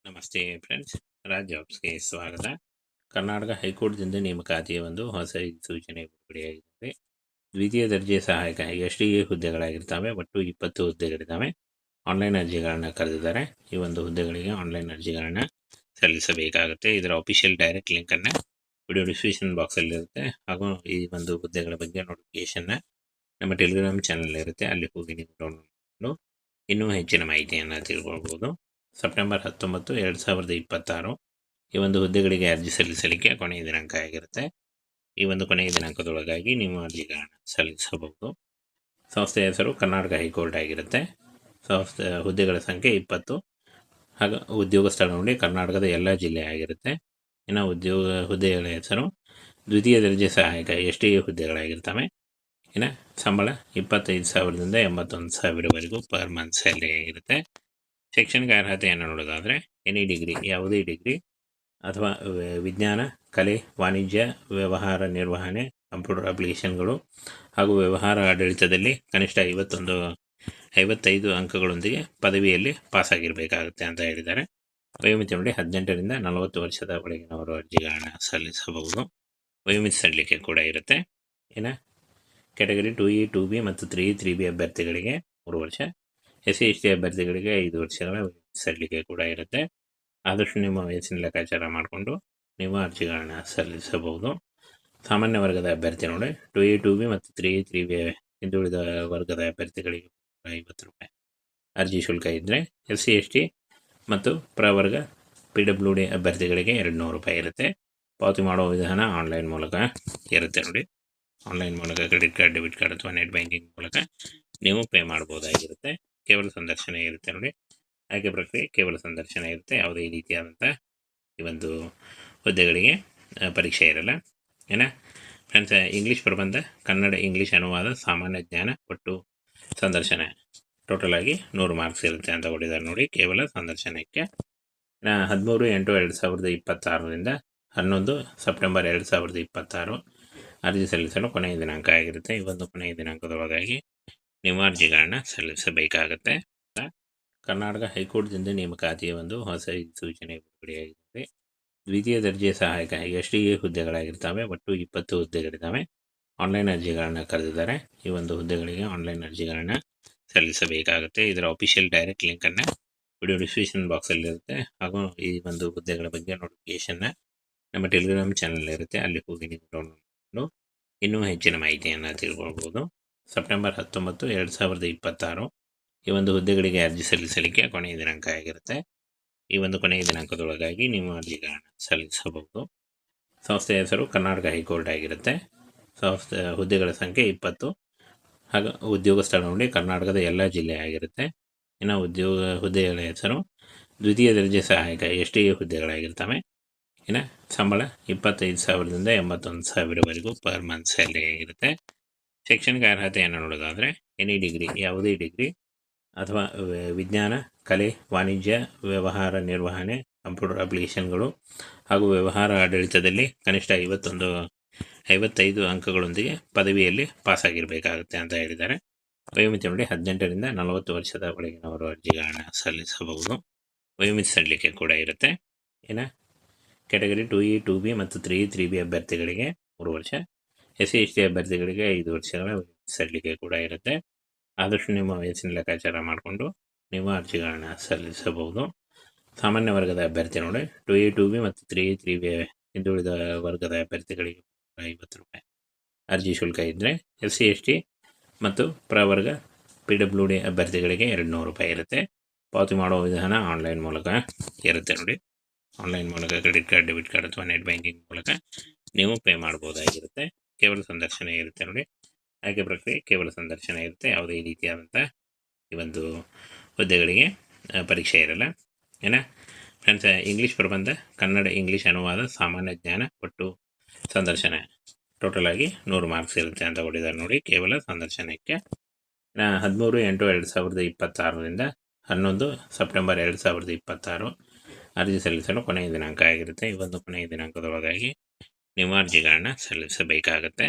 ನಮಸ್ತೆ ಫ್ರೆಂಡ್ಸ್, ರಾಜ್ ಜಾಬ್ಸ್ಗೆ ಸ್ವಾಗತ. ಕರ್ನಾಟಕ ಹೈಕೋರ್ಟ್ದಿಂದ ನೇಮಕಾತಿಯ ಒಂದು ಹೊಸ ಸೂಚನೆ ಬಿಡುಗಡೆಯಾಗಿದೆ. ದ್ವಿತೀಯ ದರ್ಜೆ ಸಹಾಯಕ ಎಸ್ಟಿಎ ಹುದ್ದೆಗಳಾಗಿರ್ತವೆ. ಒಟ್ಟು 20 ಹುದ್ದೆಗಳಿದ್ದಾವೆ. ಆನ್ಲೈನ್ ಅರ್ಜಿಗಳನ್ನ ಕರೆದಿದ್ದಾರೆ. ಈ ಒಂದು ಹುದ್ದೆಗಳಿಗೆ ಆನ್ಲೈನ್ ಅರ್ಜಿಗಳನ್ನ ಸಲ್ಲಿಸಬೇಕಾಗುತ್ತೆ. ಇದರ ಅಫಿಷಿಯಲ್ ಡೈರೆಕ್ಟ್ ಲಿಂಕನ್ನು ವಿಡಿಯೋ ಡಿಸ್ಕ್ರಿಪ್ಷನ್ ಬಾಕ್ಸಲ್ಲಿರುತ್ತೆ. ಹಾಗೂ ಈ ಒಂದು ಹುದ್ದೆಗಳ ಬಗ್ಗೆ ನೋಟಿಫಿಕೇಶನ್ನ ನಮ್ಮ ಟೆಲಿಗ್ರಾಮ್ ಚಾನಲ್ ಇರುತ್ತೆ, ಅಲ್ಲಿ ಹೋಗಿ ನೀವು ಡೌನ್ಲೋಡ್ ಮಾಡಿ ಇನ್ನೂ ಹೆಚ್ಚಿನ ಮಾಹಿತಿಯನ್ನು ತಿಳ್ಕೊಳ್ಬೋದು. ಸೆಪ್ಟೆಂಬರ್ 19, 2026 ಈ ಒಂದು ಹುದ್ದೆಗಳಿಗೆ ಅರ್ಜಿ ಸಲ್ಲಿಸಲಿಕ್ಕೆ ಕೊನೆಯ ದಿನಾಂಕ ಆಗಿರುತ್ತೆ. ಈ ಒಂದು ಕೊನೆಯ ದಿನಾಂಕದೊಳಗಾಗಿ ನೀವು ಅರ್ಜಿಗಳನ್ನು ಸಲ್ಲಿಸಬಹುದು. ಸಂಸ್ಥೆಯ ಹೆಸರು ಕರ್ನಾಟಕ ಹೈಕೋರ್ಟ್ ಆಗಿರುತ್ತೆ. ಹುದ್ದೆಗಳ ಸಂಖ್ಯೆ 20 ಹಾಗೂ ಉದ್ಯೋಗ ಸ್ಥಳ ನೋಡಿ ಕರ್ನಾಟಕದ ಎಲ್ಲ ಜಿಲ್ಲೆ ಆಗಿರುತ್ತೆ. ಇನ್ನು ಹುದ್ದೆಗಳ ಹೆಸರು ದ್ವಿತೀಯ ದರ್ಜೆ ಸಹಾಯಕ ಎಸ್ಟಿಎ ಹುದ್ದೆಗಳಾಗಿರ್ತವೆ. ಇನ್ನು ಸಂಬಳ 25,000ದಿಂದ 81,000ವರೆಗೂ ಪರ್ ಮಂತ್ ಸ್ಯಾಲರಿ ಆಗಿರುತ್ತೆ. ಶೈಕ್ಷಣಿಕ ಅರ್ಹತೆಯನ್ನು ನೋಡೋದಾದರೆ ಎನಿ ಡಿಗ್ರಿ, ಯಾವುದೇ ಡಿಗ್ರಿ ಅಥವಾ ವಿಜ್ಞಾನ, ಕಲೆ, ವಾಣಿಜ್ಯ, ವ್ಯವಹಾರ ನಿರ್ವಹಣೆ, ಕಂಪ್ಯೂಟರ್ ಅಪ್ಲಿಕೇಶನ್ಗಳು ಹಾಗೂ ವ್ಯವಹಾರ ಆಡಳಿತದಲ್ಲಿ ಕನಿಷ್ಠ 55 ಅಂಕಗಳೊಂದಿಗೆ ಪದವಿಯಲ್ಲಿ ಪಾಸಾಗಿರಬೇಕಾಗುತ್ತೆ ಅಂತ ಹೇಳಿದ್ದಾರೆ. ವಯೋಮಿತಿ ನೋಡಿ 18ರಿಂದ 40 ವರ್ಷದ ಒಳಗಿನವರು ಅರ್ಜಿಗಳನ್ನು ಸಲ್ಲಿಸಬಹುದು. ವಯೋಮಿತಿ ಸಡಿಲಿಕೆ ಕೂಡ ಇರುತ್ತೆ. ಇನ್ನು ಕ್ಯಾಟಗರಿ 2A, 2B ಮತ್ತು 3B ಅಭ್ಯರ್ಥಿಗಳಿಗೆ 3 ವರ್ಷ, SC/ST ಅಭ್ಯರ್ಥಿಗಳಿಗೆ 5 ವರ್ಷಗಳ ಸಲ್ಲಿಕೆ ಕೂಡ ಇರುತ್ತೆ. ಆದಷ್ಟು ನಿಮ್ಮ ವಯಸ್ಸಿನ ಲೆಕ್ಕಾಚಾರ ಮಾಡಿಕೊಂಡು ನೀವು ಅರ್ಜಿಗಳನ್ನು ಸಲ್ಲಿಸಬಹುದು. ಸಾಮಾನ್ಯ ವರ್ಗದ ಅಭ್ಯರ್ಥಿ ನೋಡಿ 2A, 2B ಮತ್ತು 3B ಹಿಂದುಳಿದ ವರ್ಗದ ಅಭ್ಯರ್ಥಿಗಳಿಗೆ 50 ರೂಪಾಯಿ ಅರ್ಜಿ ಶುಲ್ಕ ಇದ್ದರೆ, SC/ST ಮತ್ತು ಪ್ರವರ್ಗ PWD ಅಭ್ಯರ್ಥಿಗಳಿಗೆ 200 ರೂಪಾಯಿ ಇರುತ್ತೆ. ಪಾವತಿ ಮಾಡುವ ವಿಧಾನ ಆನ್ಲೈನ್ ಮೂಲಕ ಇರುತ್ತೆ ನೋಡಿ. ಆನ್ಲೈನ್ ಮೂಲಕ ಕ್ರೆಡಿಟ್ ಕಾರ್ಡ್, ಡೆಬಿಟ್ ಕಾರ್ಡ್ ಅಥವಾ ನೆಟ್ ಬ್ಯಾಂಕಿಂಗ್ ಮೂಲಕ ನೀವು ಪೇ ಮಾಡ್ಬೋದಾಗಿರುತ್ತೆ. ಕೇವಲ ಸಂದರ್ಶನ ಇರುತ್ತೆ ನೋಡಿ. ಆಯ್ಕೆ ಪ್ರಕ್ರಿಯೆ ಕೇವಲ ಸಂದರ್ಶನ ಇರುತ್ತೆ. ಯಾವುದೇ ರೀತಿಯಾದಂಥ ಈ ಒಂದು ಹುದ್ದೆಗಳಿಗೆ ಪರೀಕ್ಷೆ ಇರಲ್ಲ. ಫ್ರೆಂಡ್ಸ್, ಇಂಗ್ಲೀಷ್ ಪ್ರಬಂಧ, ಕನ್ನಡ ಇಂಗ್ಲೀಷ್ ಅನುವಾದ, ಸಾಮಾನ್ಯ ಜ್ಞಾನ, ಒಟ್ಟು ಸಂದರ್ಶನ ಟೋಟಲ್ ಆಗಿ 100 ಮಾರ್ಕ್ಸ್ ಇರುತ್ತೆ ಅಂತ ಕೊಟ್ಟಿದ್ದಾರೆ ನೋಡಿ ಕೇವಲ ಸಂದರ್ಶನಕ್ಕೆ. 13/8/2026ರಿಂದ 11 ಸೆಪ್ಟೆಂಬರ್ 2026 ಅರ್ಜಿ ಸಲ್ಲಿಸಲು ಕೊನೆಯ ದಿನಾಂಕ ಆಗಿರುತ್ತೆ. ಈ ಒಂದು ಕೊನೆಯ ದಿನಾಂಕದೊಳಗಾಗಿ ನೀವು ಅರ್ಜಿಗಳನ್ನ ಸಲ್ಲಿಸಬೇಕಾಗತ್ತೆ. ಕರ್ನಾಟಕ ಹೈಕೋರ್ಟ್ದಿಂದ ನೇಮಕಾತಿಯ ಒಂದು ಹೊಸ ಸೂಚನೆ ಬಿಡುಗಡೆಯಾಗಿದೆ. ದ್ವಿತೀಯ ದರ್ಜೆ ಸಹಾಯಕ ಎಸ್ಟಿಎ ಹುದ್ದೆಗಳಾಗಿರ್ತವೆ. ಒಟ್ಟು 20 ಹುದ್ದೆಗಳಿದ್ದಾವೆ. ಆನ್ಲೈನ್ ಅರ್ಜಿಗಳನ್ನ ಕರೆದಿದ್ದಾರೆ. ಈ ಒಂದು ಹುದ್ದೆಗಳಿಗೆ ಆನ್ಲೈನ್ ಅರ್ಜಿಗಳನ್ನ ಸಲ್ಲಿಸಬೇಕಾಗುತ್ತೆ. ಇದರ ಅಫಿಷಿಯಲ್ ಡೈರೆಕ್ಟ್ ಲಿಂಕನ್ನು ವಿಡಿಯೋ ಡಿಸ್ಕ್ರಿಪ್ಷನ್ ಬಾಕ್ಸಲ್ಲಿರುತ್ತೆ. ಹಾಗೂ ಈ ಒಂದು ಹುದ್ದೆಗಳ ಬಗ್ಗೆ ನೋಟಿಫಿಕೇಶನ್ನ ನಮ್ಮ ಟೆಲಿಗ್ರಾಮ್ ಚಾನಲ್ ಇರುತ್ತೆ, ಅಲ್ಲಿ ಹೋಗಿ ನೀವು ಡೌನ್ಲೋಡ್ ಮಾಡಿ ಇನ್ನೂ ಹೆಚ್ಚಿನ ಮಾಹಿತಿಯನ್ನು ತಿಳ್ಕೊಳ್ಬೋದು. ಸೆಪ್ಟೆಂಬರ್ 19, 2026 ಈ ಒಂದು ಹುದ್ದೆಗಳಿಗೆ ಅರ್ಜಿ ಸಲ್ಲಿಸಲಿಕ್ಕೆ ಕೊನೆಯ ದಿನಾಂಕ ಆಗಿರುತ್ತೆ. ಈ ಒಂದು ಕೊನೆಯ ದಿನಾಂಕದೊಳಗಾಗಿ ನೀವು ಅರ್ಜಿಗಳನ್ನು ಸಲ್ಲಿಸಬಹುದು. ಸಂಸ್ಥೆಯ ಹೆಸರು ಕರ್ನಾಟಕ ಹೈಕೋರ್ಟ್ ಆಗಿರುತ್ತೆ. ಹುದ್ದೆಗಳ ಸಂಖ್ಯೆ 20 ಹಾಗೂ ಉದ್ಯೋಗ ಸ್ಥಳ ನೋಡಿ ಕರ್ನಾಟಕದ ಎಲ್ಲ ಜಿಲ್ಲೆ ಆಗಿರುತ್ತೆ. ಇನ್ನು ಹುದ್ದೆಗಳ ಹೆಸರು ದ್ವಿತೀಯ ದರ್ಜೆ ಸಹಾಯಕ ಎಸ್ಟಿಎ ಹುದ್ದೆಗಳಾಗಿರ್ತವೆ. ಇನ್ನು ಸಂಬಳ 25,000ದಿಂದ 81,000ವರೆಗೂ ಪರ್ ಮಂತ್ ಸ್ಯಾಲರಿ ಆಗಿರುತ್ತೆ. ಶೈಕ್ಷಣಿಕ ಅರ್ಹತೆಯನ್ನು ನೋಡೋದಾದರೆ ಎನಿ ಡಿಗ್ರಿ, ಯಾವುದೇ ಡಿಗ್ರಿ ಅಥವಾ ವಿಜ್ಞಾನ, ಕಲೆ, ವಾಣಿಜ್ಯ, ವ್ಯವಹಾರ ನಿರ್ವಹಣೆ, ಕಂಪ್ಯೂಟರ್ ಅಪ್ಲಿಕೇಶನ್ಗಳು ಹಾಗೂ ವ್ಯವಹಾರ ಆಡಳಿತದಲ್ಲಿ ಕನಿಷ್ಠ 55 ಅಂಕಗಳೊಂದಿಗೆ ಪದವಿಯಲ್ಲಿ ಪಾಸಾಗಿರಬೇಕಾಗುತ್ತೆ ಅಂತ ಹೇಳಿದ್ದಾರೆ. ವಯೋಮಿತಿ ನೋಡಿ 18ರಿಂದ 40 ವರ್ಷದ ಒಳಗಿನವರು ಅರ್ಜಿಗಳನ್ನು ಸಲ್ಲಿಸಬಹುದು. ವಯೋಮಿತಿ ಸಡಿಲಿಕೆ ಕೂಡ ಇರುತ್ತೆ. ಇನ್ನು ಕ್ಯಾಟಗರಿ 2A, 2B ಮತ್ತು 3B ಅಭ್ಯರ್ಥಿಗಳಿಗೆ 3 ವರ್ಷ, SC/ST ಅಭ್ಯರ್ಥಿಗಳಿಗೆ 5 ವರ್ಷಗಳ ಸಡಿಲಿಕೆ ಕೂಡ ಇರುತ್ತೆ. ಆದಷ್ಟು ನಿಮ್ಮ ವಯಸ್ಸಿನ ಲೆಕ್ಕಾಚಾರ ಮಾಡಿಕೊಂಡು ನೀವು ಅರ್ಜಿಗಳನ್ನು ಸಲ್ಲಿಸಬಹುದು. ಸಾಮಾನ್ಯ ವರ್ಗದ ಅಭ್ಯರ್ಥಿ ನೋಡಿ 2A, 2B ಮತ್ತು 3B ಹಿಂದುಳಿದ ವರ್ಗದ ಅಭ್ಯರ್ಥಿಗಳಿಗೆ 50 ರೂಪಾಯಿ ಅರ್ಜಿ ಶುಲ್ಕ ಇದ್ದರೆ, SC/ST ಮತ್ತು ಪ್ರವರ್ಗ PWD ಅಭ್ಯರ್ಥಿಗಳಿಗೆ 200 ರೂಪಾಯಿ ಇರುತ್ತೆ. ಪಾವತಿ ಮಾಡುವ ವಿಧಾನ ಆನ್ಲೈನ್ ಮೂಲಕ ಇರುತ್ತೆ ನೋಡಿ. ಆನ್ಲೈನ್ ಮೂಲಕ ಕ್ರೆಡಿಟ್ ಕಾರ್ಡ್, ಡೆಬಿಟ್ ಕಾರ್ಡ್ ಅಥವಾ ನೆಟ್ ಬ್ಯಾಂಕಿಂಗ್ ಮೂಲಕ ನೀವು ಪೇ ಮಾಡ್ಬೋದಾಗಿರುತ್ತೆ. ಕೇವಲ ಸಂದರ್ಶನ ಇರುತ್ತೆ ನೋಡಿ. ಆಯ್ಕೆ ಪ್ರಕ್ರಿಯೆ ಕೇವಲ ಸಂದರ್ಶನ ಇರುತ್ತೆ. ಯಾವುದೇ ರೀತಿಯಾದಂಥ ಈ ಒಂದು ಹುದ್ದೆಗಳಿಗೆ ಪರೀಕ್ಷೆ ಇರಲ್ಲ. ಫ್ರೆಂಡ್ಸ್, ಇಂಗ್ಲೀಷ್ ಪ್ರಬಂಧ, ಕನ್ನಡ ಇಂಗ್ಲೀಷ್ ಅನುವಾದ, ಸಾಮಾನ್ಯ ಜ್ಞಾನ, ಒಟ್ಟು ಸಂದರ್ಶನ ಟೋಟಲ್ ಆಗಿ 100 ಮಾರ್ಕ್ಸ್ ಇರುತ್ತೆ ಅಂತ ಕೊಟ್ಟಿದ್ದಾರೆ ನೋಡಿ ಕೇವಲ ಸಂದರ್ಶನಕ್ಕೆ. 13/8/2026ರಿಂದ 11 ಸೆಪ್ಟೆಂಬರ್ 2026 ಅರ್ಜಿ ಸಲ್ಲಿಸಲು ಕೊನೆಯ ದಿನಾಂಕ ಆಗಿರುತ್ತೆ. ಈ ಒಂದು ಕೊನೆಯ ದಿನಾಂಕದೊಳಗಾಗಿ ನೀವು ಅರ್ಜಿಗಳನ್ನು ಸಲ್ಲಿಸಬೇಕಾಗತ್ತೆ.